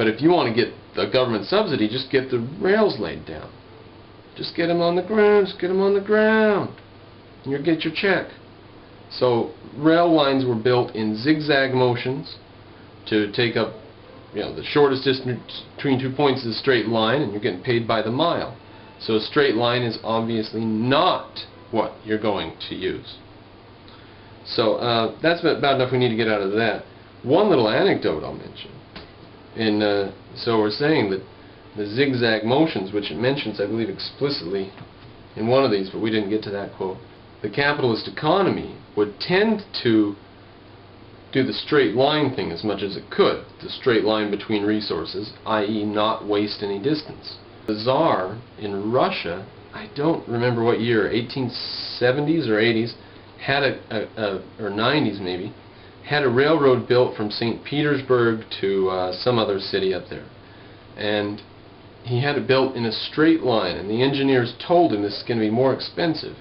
But if you want to get the government subsidy, just get the rails laid down. Just get them on the ground, just get them on the ground, and you'll get your check. So rail lines were built in zigzag motions to take up, the shortest distance between 2 points is a straight line, and you're getting paid by the mile. So a straight line is obviously not what you're going to use. So that's about enough we need to get out of that. One little anecdote I'll mention. So we're saying that the zigzag motions, which it mentions, I believe, explicitly in one of these, but we didn't get to that quote. The capitalist economy would tend to do the straight line thing as much as it could, the straight line between resources, i.e. not waste any distance. The Tsar in Russia, I don't remember what year, 1870s or 80s, had or 90s maybe, had a railroad built from St. Petersburg to some other city up there. And he had it built in a straight line, and the engineers told him this is going to be more expensive.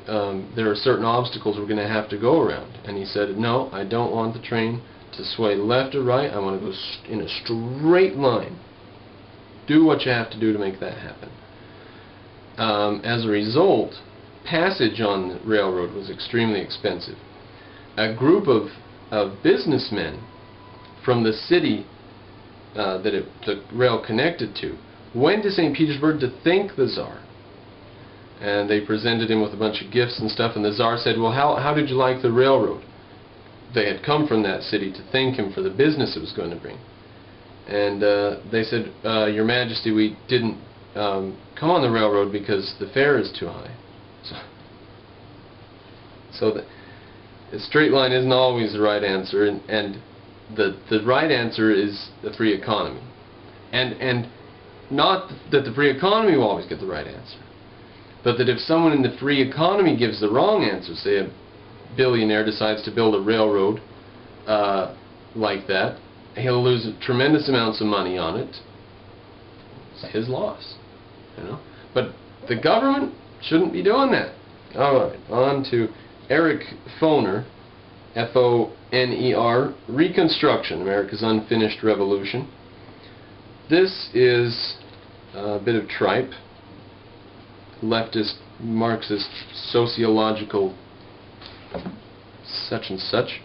There are certain obstacles we're going to have to go around. And he said, no, I don't want the train to sway left or right. I want to go in a straight line. Do what you have to do to make that happen. As a result, passage on the railroad was extremely expensive. A group of businessmen from the city that the rail connected to went to St. Petersburg to thank the Tsar. And they presented him with a bunch of gifts and stuff, and the Tsar said, well, how did you like the railroad? They had come from that city to thank him for the business it was going to bring. And they said, Your Majesty, we didn't come on the railroad because the fare is too high. So the straight line isn't always the right answer, and the right answer is the free economy. And not that the free economy will always get the right answer, but that if someone in the free economy gives the wrong answer, say a billionaire decides to build a railroad like that, he'll lose tremendous amounts of money on it. It's his loss, But the government shouldn't be doing that. All right, on to Eric Foner, F-O-N-E-R, Reconstruction, America's Unfinished Revolution. This is a bit of tripe, leftist, Marxist, sociological, such and such.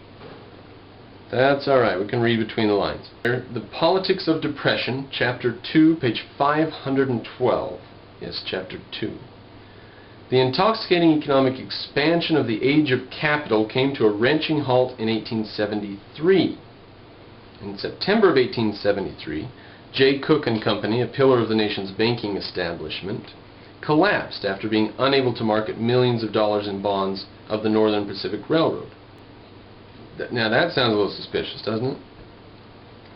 That's alright, we can read between the lines. The Politics of Depression, Chapter 2, page 512. Yes, Chapter 2. The intoxicating economic expansion of the age of capital came to a wrenching halt in 1873. In September of 1873, J. Cook and Company, a pillar of the nation's banking establishment, collapsed after being unable to market millions of dollars in bonds of the Northern Pacific Railroad. Now that sounds a little suspicious, doesn't it?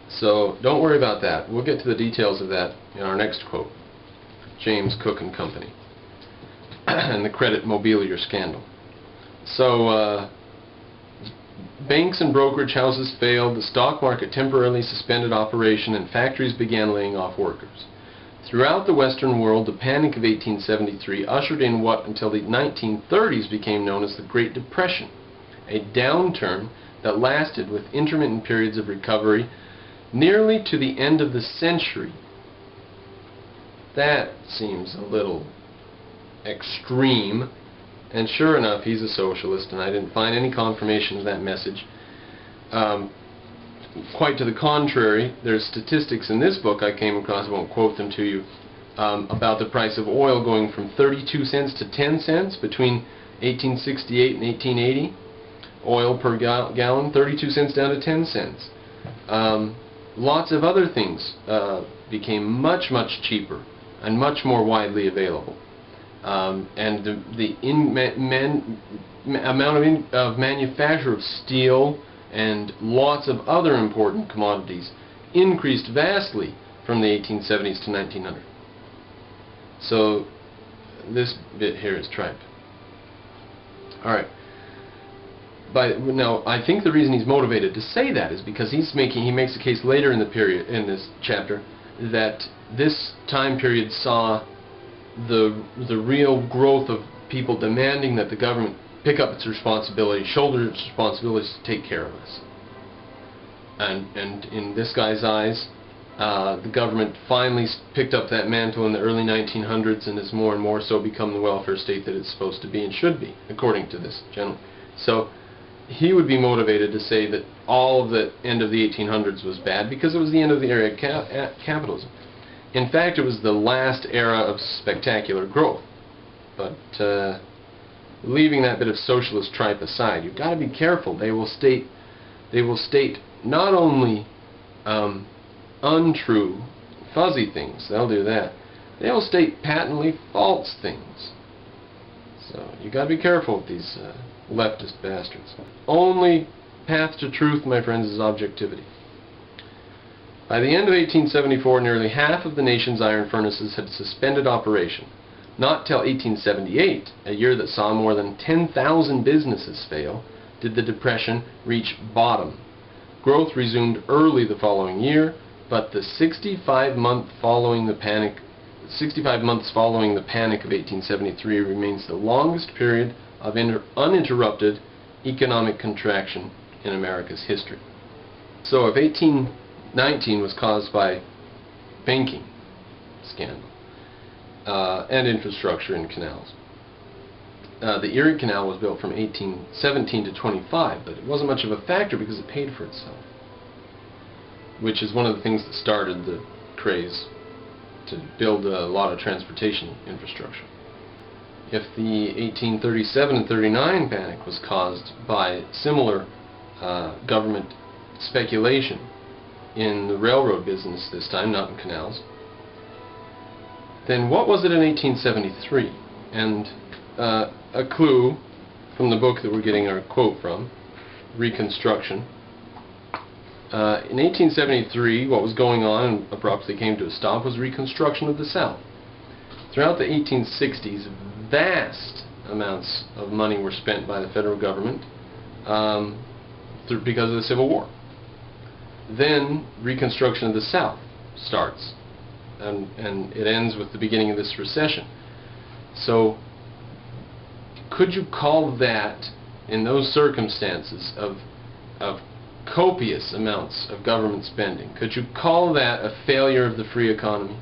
So don't worry about that. We'll get to the details of that in our next quote. James Cook and Company and the credit mobilier scandal. So banks and brokerage houses failed, the stock market temporarily suspended operation, and factories began laying off workers. Throughout the Western world, the Panic of 1873 ushered in what until the 1930s became known as the Great Depression, a downturn that lasted with intermittent periods of recovery nearly to the end of the century. That seems a little extreme, and sure enough, he's a socialist, and I didn't find any confirmation of that message. Quite to the contrary, there's statistics in this book I came across, I won't quote them to you, about the price of oil going from 32 cents to 10 cents between 1868 and 1880. Oil per gallon, 32 cents down to 10 cents. Lots of other things became much, much cheaper and much more widely available. And the amount of manufacture of steel and lots of other important commodities increased vastly from the 1870s to 1900. So this bit here is tripe. Alright. Now, I think the reason he's motivated to say that is because he makes a case later in the period, in this chapter, that this time period saw the real growth of people demanding that the government pick up its responsibility, shoulder its responsibilities to take care of us. And in this guy's eyes, The government finally picked up that mantle in the early 1900s and has more and more so become the welfare state that it's supposed to be and should be, according to this gentleman. So he would be motivated to say that all of the end of the 1800s was bad because it was the end of the era of capitalism. In fact, it was the last era of spectacular growth. But leaving that bit of socialist tripe aside, you've got to be careful. They will state not only untrue, fuzzy things. They'll do that. They'll state patently false things. So you got to be careful with these leftist bastards. Only path to truth, my friends, is objectivity. By the end of 1874, nearly half of the nation's iron furnaces had suspended operation. Not till 1878, a year that saw more than 10,000 businesses fail, did the Depression reach bottom. Growth resumed early the following year, but the 65 months following the panic of 1873 remains the longest period of uninterrupted economic contraction in America's history. So if 1819 was caused by banking scandal and infrastructure in canals, the Erie Canal was built from 1817 to 25, but it wasn't much of a factor because it paid for itself, which is one of the things that started the craze to build a lot of transportation infrastructure. If the 1837 and 39 panic was caused by similar government speculation in the railroad business this time, not in canals, then what was it in 1873? And a clue from the book that we're getting our quote from, Reconstruction. In 1873, what was going on and abruptly came to a stop was Reconstruction of the South. Throughout the 1860s, vast amounts of money were spent by the federal government because of the Civil War. Then Reconstruction of the South starts, and it ends with the beginning of this recession. So could you call that, in those circumstances of copious amounts of government spending, could you call that a failure of the free economy?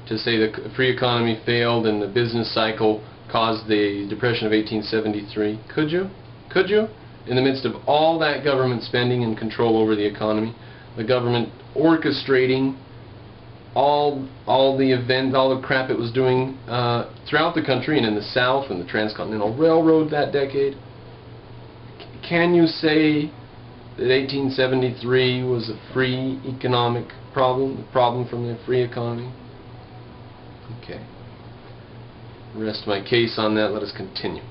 To say the free economy failed and the business cycle caused the Depression of 1873? Could you? Could you? In the midst of all that government spending and control over the economy, the government orchestrating all the events, all the crap it was doing throughout the country and in the South and the Transcontinental Railroad that decade. Can you say that 1873 was a free economic problem, a problem from the free economy? Okay. Rest my case on that. Let us continue.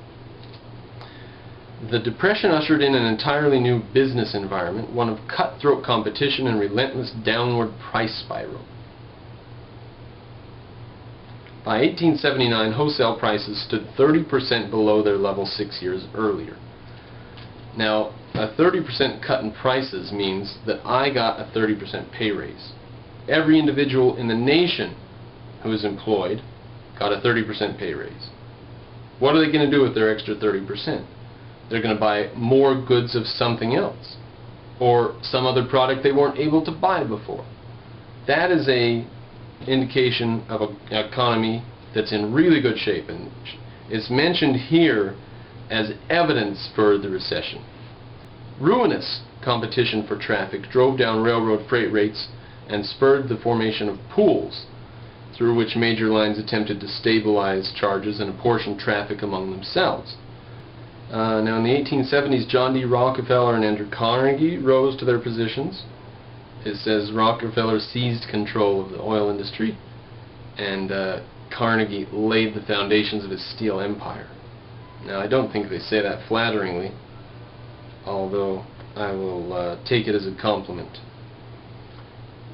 The Depression ushered in an entirely new business environment, one of cutthroat competition and relentless downward price spiral. By 1879, wholesale prices stood 30% below their level 6 years earlier. Now, a 30% cut in prices means that I got a 30% pay raise. Every individual in the nation who is employed got a 30% pay raise. What are they going to do with their extra 30%? They're going to buy more goods of something else, or some other product they weren't able to buy before. That is a indication of an economy that's in really good shape, and it's mentioned here as evidence for the recession. Ruinous competition for traffic drove down railroad freight rates and spurred the formation of pools, through which major lines attempted to stabilize charges and apportion traffic among themselves. Now in the 1870s, John D. Rockefeller and Andrew Carnegie rose to their positions. It says Rockefeller seized control of the oil industry, and Carnegie laid the foundations of his steel empire. Now I don't think they say that flatteringly, although I will take it as a compliment.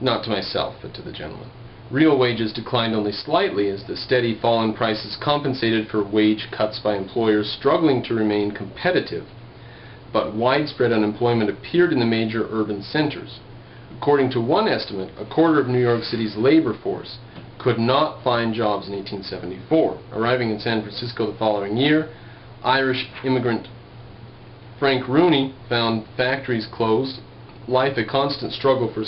Not to myself, but to the gentleman. Real wages declined only slightly as the steady fall in prices compensated for wage cuts by employers struggling to remain competitive, but widespread unemployment appeared in the major urban centers. According to one estimate, a quarter of New York City's labor force could not find jobs in 1874. Arriving in San Francisco the following year, Irish immigrant Frank Rooney found factories closed, life a constant struggle for